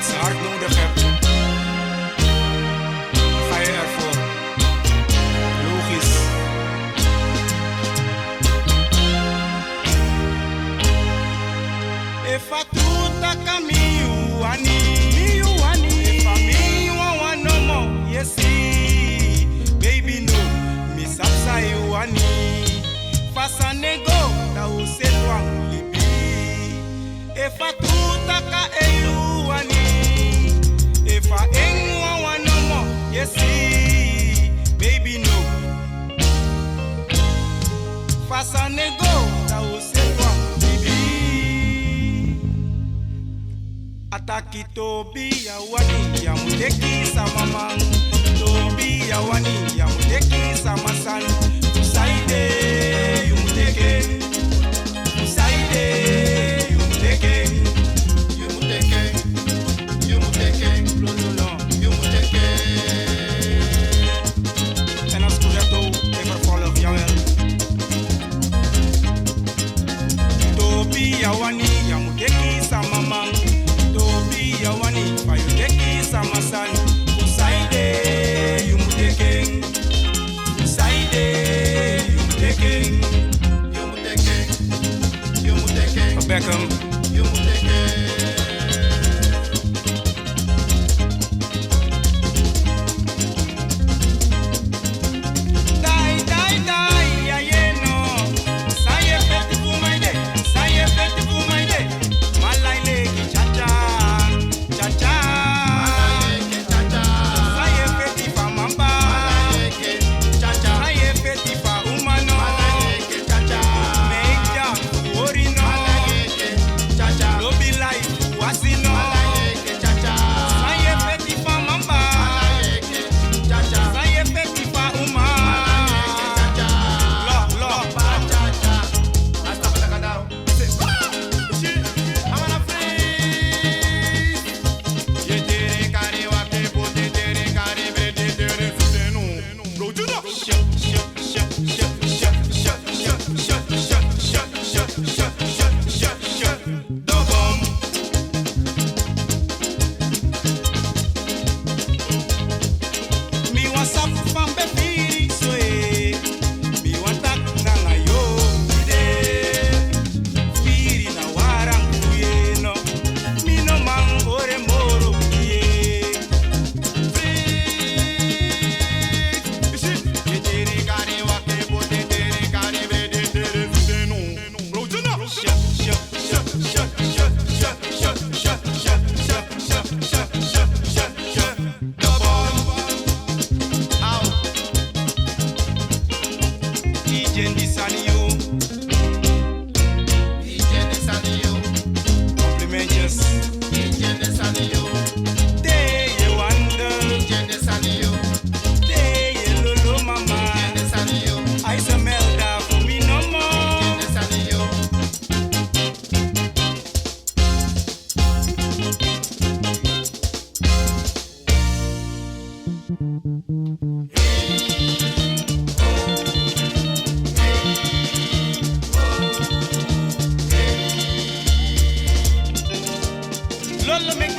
iets hard nodig hebt, ga je ervoor. Logisch. If I do taka mi uani, if I me want no more, yes baby no, mi sapsa uani. Fasa nego da use twang libi. If I do taka uani, if I ain't want no more, yes baby no. Fasa nego da use twang libi. Ataki tobi ya wani ya muteki sama man. Tobi ya wani ya muteki sama san. Usaide you muteke. Usaide you muteke. You muteke. You muteke. No no no. You muteke. En als Kujato even volg jawel. Tobi ya wani ya muteki sama man. Tobi ya wani pa you teki sama san. Usaide you muteke. Usaide you muteke. You muteke. You muteke. Beckham. You muteke. Lola make